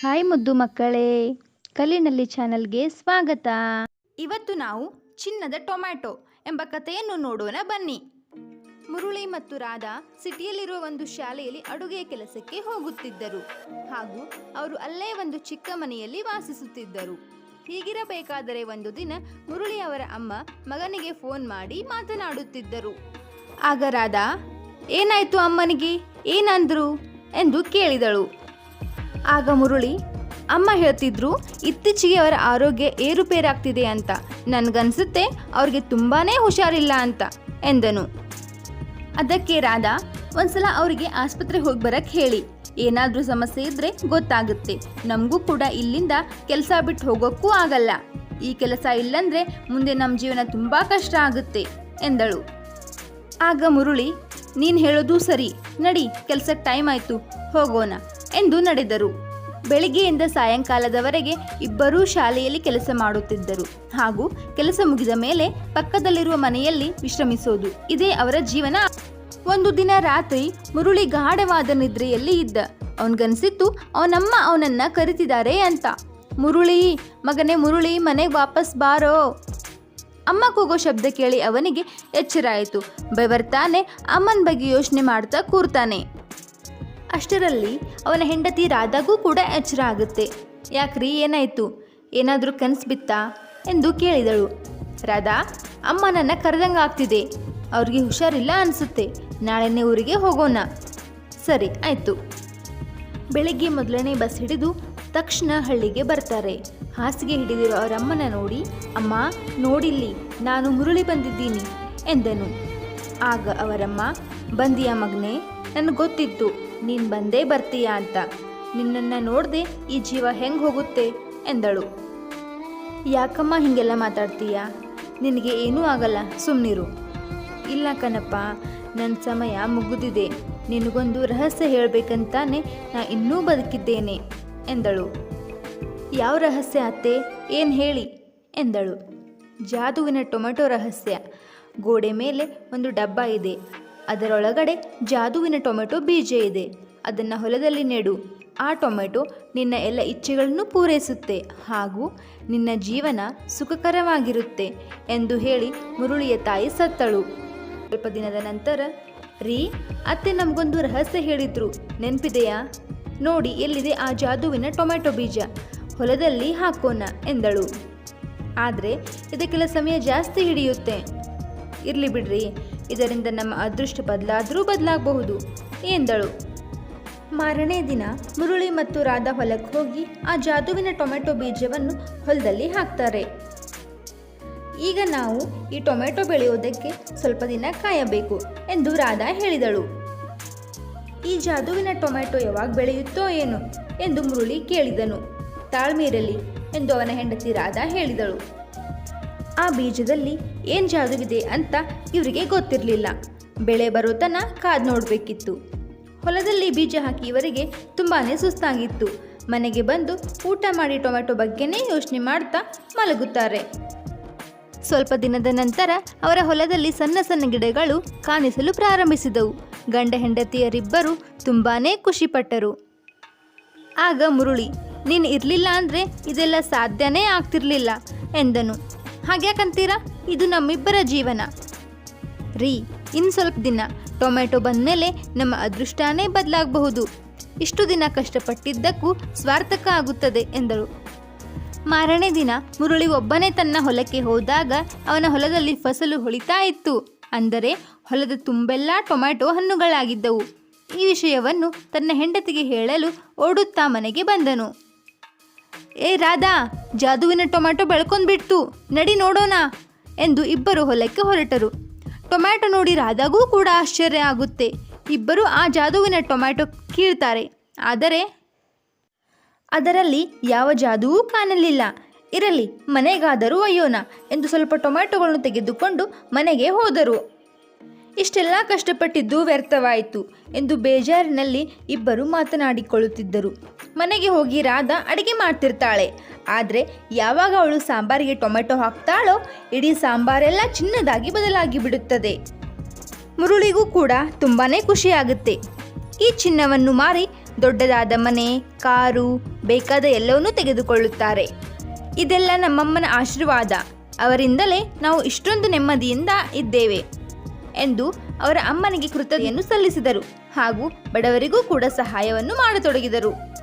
Hi ಮುದ್ದು ಮಕ್ಕಳೇ, ಕಲಿನಲ್ಲಿ ಚಾನಲ್ಗೆ ಸ್ವಾಗತ. ಇವತ್ತು ನಾವು ಚಿನ್ನದ ಟೊಮ್ಯಾಟೊ ಎಂಬ ಕಥೆಯನ್ನು ನೋಡೋಣ ಬನ್ನಿ. ಮುರುಳಿ ಮತ್ತು ರಾಧಾ ಸಿಟಿಯಲ್ಲಿರುವ ಒಂದು ಶಾಲೆಯಲ್ಲಿ ಅಡುಗೆಯ ಕೆಲಸಕ್ಕೆ ಹೋಗುತ್ತಿದ್ದರು ಹಾಗೂ ಅವರು ಅಲ್ಲೇ ಒಂದು ಚಿಕ್ಕ ಮನೆಯಲ್ಲಿ ವಾಸಿಸುತ್ತಿದ್ದರು. ಹೀಗಿರಬೇಕಾದರೆ ಒಂದು ದಿನ ಮುರುಳಿ ಅವರ ಅಮ್ಮ ಮಗನಿಗೆ ಫೋನ್ ಮಾಡಿ ಮಾತನಾಡುತ್ತಿದ್ದರು. ಆಗ ರಾಧಾ, ಏನಾಯ್ತು ಅಮ್ಮನಿಗೆ, ಏನಂದ್ರು ಎಂದು ಕೇಳಿದಳು. ಆಗ ಮುರುಳಿ, ಅಮ್ಮ ಹೇಳ್ತಿದ್ರು ಇತ್ತೀಚೆಗೆ ಅವರ ಆರೋಗ್ಯ ಏರುಪೇರಾಗ್ತಿದೆ ಅಂತ, ನನಗನ್ಸುತ್ತೆ ಅವ್ರಿಗೆ ತುಂಬಾನೇ ಹುಷಾರಿಲ್ಲ ಅಂತ ಎಂದನು. ಅದಕ್ಕೆ ರಾಧಾ, ಒಂದ್ಸಲ ಅವರಿಗೆ ಆಸ್ಪತ್ರೆಗೆ ಹೋಗಿ ಬರಕ್ಕೆ ಹೇಳಿ, ಏನಾದರೂ ಸಮಸ್ಯೆ ಇದ್ರೆ ಗೊತ್ತಾಗುತ್ತೆ. ನಮಗೂ ಕೂಡ ಇಲ್ಲಿಂದ ಕೆಲಸ ಬಿಟ್ಟು ಹೋಗೋಕ್ಕೂ ಆಗಲ್ಲ. ಈ ಕೆಲಸ ಇಲ್ಲಂದ್ರೆ ಮುಂದೆ ನಮ್ಮ ಜೀವನ ತುಂಬಾ ಕಷ್ಟ ಆಗುತ್ತೆ ಎಂದಳು. ಆಗ ಮುರುಳಿ, ನೀನು ಹೇಳೋದು ಸರಿ, ನಡಿ, ಕೆಲಸಕ್ಕೆ ಟೈಮ್ ಆಯ್ತು, ಹೋಗೋಣ ಎಂದು ನಡೆದರು. ಬೆಳಿಗ್ಗೆಯಿಂದ ಸಾಯಂಕಾಲದವರೆಗೆ ಇಬ್ಬರೂ ಶಾಲೆಯಲ್ಲಿ ಕೆಲಸ ಮಾಡುತ್ತಿದ್ದರು ಹಾಗೂ ಕೆಲಸ ಮುಗಿದ ಮೇಲೆ ಪಕ್ಕದಲ್ಲಿರುವ ಮನೆಯಲ್ಲಿ ವಿಶ್ರಮಿಸೋದು, ಇದೇ ಅವರ ಜೀವನ. ಒಂದು ದಿನ ರಾತ್ರಿ ಮುರುಳಿ ಗಾಢವಾದ ನಿದ್ರೆಯಲ್ಲಿ ಇದ್ದ. ಅವನಿಗನ್ಸಿತ್ತು ಅವನಮ್ಮ ಅವನನ್ನ ಕರಿತಿದ್ದಾರೆ ಅಂತ. ಮುರುಳಿ, ಮಗನೇ ಮುರುಳಿ, ಮನೆಗೆ ವಾಪಸ್ ಬಾರೋ. ಅಮ್ಮ ಕೂಗೋ ಶಬ್ದ ಕೇಳಿ ಅವನಿಗೆ ಎಚ್ಚರ ಆಯಿತು. ಬೆವರ್ತಾನೆ ಅಮ್ಮನ ಬಗ್ಗೆ ಯೋಚನೆ ಮಾಡ್ತಾ ಕೂರ್ತಾನೆ. ಅಷ್ಟರಲ್ಲಿ ಅವನ ಹೆಂಡತಿ ರಾಧಾಗೂ ಕೂಡ ಎಚ್ಚರ ಆಗುತ್ತೆ. ಯಾಕ್ರಿ, ಏನಾಯಿತು, ಏನಾದರೂ ಕನಸು ಬಿತ್ತಾ ಎಂದು ಕೇಳಿದಳು. ರಾಧಾ, ಅಮ್ಮ ನನ್ನ ಕರೆದಂಗೆ ಆಗ್ತಿದೆ, ಅವ್ರಿಗೆ ಹುಷಾರಿಲ್ಲ ಅನಿಸುತ್ತೆ, ನಾಳೆನೇ ಊರಿಗೆ ಹೋಗೋಣ. ಸರಿ ಆಯಿತು. ಬೆಳಿಗ್ಗೆ ಮೊದಲನೇ ಬಸ್ ಹಿಡಿದು ತಕ್ಷಣ ಹಳ್ಳಿಗೆ ಬರ್ತಾರೆ. ಹಾಸಿಗೆ ಹಿಡಿದಿರೋ ಅವರಮ್ಮನ ನೋಡಿ, ಅಮ್ಮ ನೋಡಿಲ್ಲಿ, ನಾನು ಮುರುಳಿ ಬಂದಿದ್ದೀನಿ ಎಂದನು. ಆಗ ಅವರಮ್ಮ, ಬಂದಿಯಾ ಮಗನೇ, ನನಗೆ ಗೊತ್ತಿತ್ತು ನೀನು ಬಂದೇ ಬರ್ತೀಯಾ ಅಂತ, ನಿನ್ನನ್ನು ನೋಡದೆ ಈ ಜೀವ ಹೆಂಗೆ ಹೋಗುತ್ತೆ ಎಂದಳು. ಯಾಕಮ್ಮ ಹೀಗೆಲ್ಲ ಮಾತಾಡ್ತೀಯಾ, ನಿನಗೆ ಏನೂ ಆಗಲ್ಲ, ಸುಮ್ಮನಿರು. ಇಲ್ಲ ಕಣಪ್ಪ, ನನ್ನ ಸಮಯ ಮುಗಿದಿದೆ, ನಿನಗೊಂದು ರಹಸ್ಯ ಹೇಳಬೇಕಂತಾನೆ ನಾ ಇನ್ನೂ ಬದುಕಿದ್ದೇನೆ ಎಂದಳು. ಯಾವ ರಹಸ್ಯ ಅತ್ತೆ, ಏನು ಹೇಳಿ ಎಂದಳು. ಜಾದುವಿನ ಟೊಮೆಟೊ ರಹಸ್ಯ. ಗೋಡೆ ಮೇಲೆ ಒಂದು ಡಬ್ಬ ಇದೆ, ಅದರೊಳಗಡೆ ಜಾದುವಿನ ಟೊಮೆಟೊ ಬೀಜ ಇದೆ. ಅದನ್ನು ಹೊಲದಲ್ಲಿ ನೆಡು. ಆ ಟೊಮೆಟೊ ನಿನ್ನ ಎಲ್ಲ ಇಚ್ಛೆಗಳನ್ನು ಪೂರೈಸುತ್ತೆ ಹಾಗೂ ನಿನ್ನ ಜೀವನ ಸುಖಕರವಾಗಿರುತ್ತೆ ಎಂದು ಹೇಳಿ ಮುರುಳಿಯ ತಾಯಿ ಸತ್ತಳು. ಸ್ವಲ್ಪ ದಿನದ ನಂತರ, ರೀ ಅತ್ತೆ ನಮಗೊಂದು ರಹಸ್ಯ ಹೇಳಿದ್ರು, ನೆನಪಿದೆಯಾ? ನೋಡಿ ಎಲ್ಲಿದೆ ಆ ಜಾದುವಿನ ಟೊಮೆಟೊ ಬೀಜ, ಹೊಲದಲ್ಲಿ ಹಾಕೋಣ ಎಂದಳು. ಆದರೆ ಇದಕ್ಕೆಲ್ಲ ಸಮಯ ಜಾಸ್ತಿ ಹಿಡಿಯುತ್ತೆ. ಇರಲಿ ಬಿಡ್ರಿ, ಇದರಿಂದ ನಮ್ಮ ಅದೃಷ್ಟ ಬದಲಾಗಬಹುದು ಎಂದಳು. ಮಾರನೇ ದಿನ ಮುರುಳಿ ಮತ್ತು ರಾಧಾ ಹೊಲಕ್ಕೆ ಹೋಗಿ ಆ ಜಾದುವಿನ ಟೊಮೆಟೊ ಬೀಜವನ್ನು ಹೊಲದಲ್ಲಿ ಹಾಕ್ತಾರೆ. ಈಗ ನಾವು ಈ ಟೊಮೆಟೊ ಬೆಳೆಯೋದಕ್ಕೆ ಸ್ವಲ್ಪ ದಿನ ಕಾಯಬೇಕು ಎಂದು ರಾಧಾ ಹೇಳಿದಳು. ಈ ಜಾದುವಿನ ಟೊಮೆಟೊ ಯಾವಾಗ ಬೆಳೆಯುತ್ತೋ ಏನು ಎಂದು ಮುರುಳಿ ಕೇಳಿದನು. ತಾಳ್ಮೆ ಇರಲಿ ಎಂದು ಅವನ ಹೆಂಡತಿ ರಾಧಾ ಹೇಳಿದಳು. ಆ ಬೀಜದಲ್ಲಿ ಏನು ಜಾದುವಿದೆ ಅಂತ ಇವರಿಗೆ ಗೊತ್ತಿರಲಿಲ್ಲ. ಬೆಳೆ ಬರೋ ತನ ಕಾದು ನೋಡಬೇಕಿತ್ತು. ಹೊಲದಲ್ಲಿ ಬೀಜ ಹಾಕಿ ಇವರಿಗೆ ತುಂಬಾ ಸುಸ್ತಾಗಿತ್ತು. ಮನೆಗೆ ಬಂದು ಊಟ ಮಾಡಿ ಟೊಮೆಟೊ ಬಗ್ಗೆನೇ ಯೋಚನೆ ಮಾಡ್ತಾ ಮಲಗುತ್ತಾರೆ. ಸ್ವಲ್ಪ ದಿನದ ನಂತರ ಅವರ ಹೊಲದಲ್ಲಿ ಸಣ್ಣ ಸಣ್ಣ ಗಿಡಗಳು ಕಾಣಿಸಲು ಪ್ರಾರಂಭಿಸಿದವು. ಗಂಡ ಹೆಂಡತಿಯರಿಬ್ಬರು ತುಂಬಾನೇ ಖುಷಿಪಟ್ಟರು. ಆಗ ಮುರುಳಿ, ನೀನು ಇರಲಿಲ್ಲ ಅಂದರೆ ಇದೆಲ್ಲ ಸಾಧ್ಯನೇ ಆಗ್ತಿರ್ಲಿಲ್ಲ ಎಂದನು. ಹಾಗ್ಯಾಕಂತೀರಾ, ಇದು ನಮ್ಮಿಬ್ಬರ ಜೀವನ. ರೀ, ಇನ್ನು ಸ್ವಲ್ಪ ದಿನ ಟೊಮೆಟೊ ಬಂದಮೇಲೆ ನಮ್ಮ ಅದೃಷ್ಟನೇ ಬದಲಾಗಬಹುದು. ಇಷ್ಟು ದಿನ ಕಷ್ಟಪಟ್ಟಿದ್ದಕ್ಕೂ ಸ್ವಾರ್ಥಕ ಆಗುತ್ತದೆ ಎಂದಳು. ಮಾರನೇ ದಿನ ಮುರುಳಿ ಒಬ್ಬನೇ ತನ್ನ ಹೊಲಕ್ಕೆ ಹೋದಾಗ ಅವನ ಹೊಲದಲ್ಲಿ ಫಸಲು ಹೊಳಿತಾ ಇತ್ತು. ಅಂದರೆ ಹೊಲದ ತುಂಬೆಲ್ಲ ಟೊಮೆಟೊ ಹಣ್ಣುಗಳಾಗಿದ್ದವು. ಈ ವಿಷಯವನ್ನು ತನ್ನ ಹೆಂಡತಿಗೆ ಹೇಳಲು ಓಡುತ್ತಾ ಮನೆಗೆ ಬಂದನು. ಏ ರಾಧಾ, ಜಾದುವಿನ ಟೊಮೆಟೊ ಬೆಳ್ಕೊಂಡ್ಬಿಡ್ತು, ನಡಿ ನೋಡೋಣ ಎಂದು ಇಬ್ಬರು ಹೊಲಕ್ಕೆ ಹೊರಟರು. ಟೊಮ್ಯಾಟೊ ನೋಡಿ ರಾಧಾಗೂ ಕೂಡ ಆಶ್ಚರ್ಯ ಆಗುತ್ತೆ. ಇಬ್ಬರು ಆ ಜಾದುವಿನ ಟೊಮ್ಯಾಟೊ ಕೀಳ್ತಾರೆ. ಆದರೆ ಅದರಲ್ಲಿ ಯಾವ ಜಾದುವೂ ಕಾಣಲಿಲ್ಲ. ಇರಲಿ, ಮನೆಗಾದರೂ ಒಯ್ಯೋಣ ಎಂದು ಸ್ವಲ್ಪ ಟೊಮ್ಯಾಟೊಗಳನ್ನು ತೆಗೆದುಕೊಂಡು ಮನೆಗೆ ಹೋದರು. ಇಷ್ಟೆಲ್ಲ ಕಷ್ಟಪಟ್ಟಿದ್ದು ವ್ಯರ್ಥವಾಯಿತು ಎಂದು ಬೇಜಾರಿನಲ್ಲಿ ಇಬ್ಬರು ಮಾತನಾಡಿಕೊಳ್ಳುತ್ತಿದ್ದರು. ಮನೆಗೆ ಹೋಗಿ ರಾಧಾ ಅಡಿಗೆ ಮಾಡ್ತಿರ್ತಾಳೆ. ಆದರೆ ಯಾವಾಗ ಅವಳು ಸಾಂಬಾರಿಗೆ ಟೊಮೆಟೊ ಹಾಕ್ತಾಳೋ ಇಡೀ ಸಾಂಬಾರೆಲ್ಲ ಚಿನ್ನದಾಗಿ ಬದಲಾಗಿ ಬಿಡುತ್ತದೆ. ಮುರುಳಿಗೂ ಕೂಡ ತುಂಬಾ ಖುಷಿಯಾಗುತ್ತೆ. ಈ ಚಿನ್ನವನ್ನು ಮಾರಿ ದೊಡ್ಡದಾದ ಮನೆ, ಕಾರು, ಬೇಕಾದ ಎಲ್ಲವನ್ನೂ ತೆಗೆದುಕೊಳ್ಳುತ್ತಾರೆ. ಇದೆಲ್ಲ ನಮ್ಮಮ್ಮನ ಆಶೀರ್ವಾದ. ಅವರಿಂದಲೇ ನಾವು ಇಷ್ಟೊಂದು ನೆಮ್ಮದಿಯಿಂದ ಇದ್ದೇವೆ ಎಂದು ಅವರ ಅಮ್ಮನಿಗೆ ಕೃತಜ್ಞತೆಯನ್ನು ಸಲ್ಲಿಸಿದರು ಹಾಗೂ ಬಡವರಿಗೂ ಕೂಡ ಸಹಾಯವನ್ನು ಮಾಡತೊಡಗಿದರು.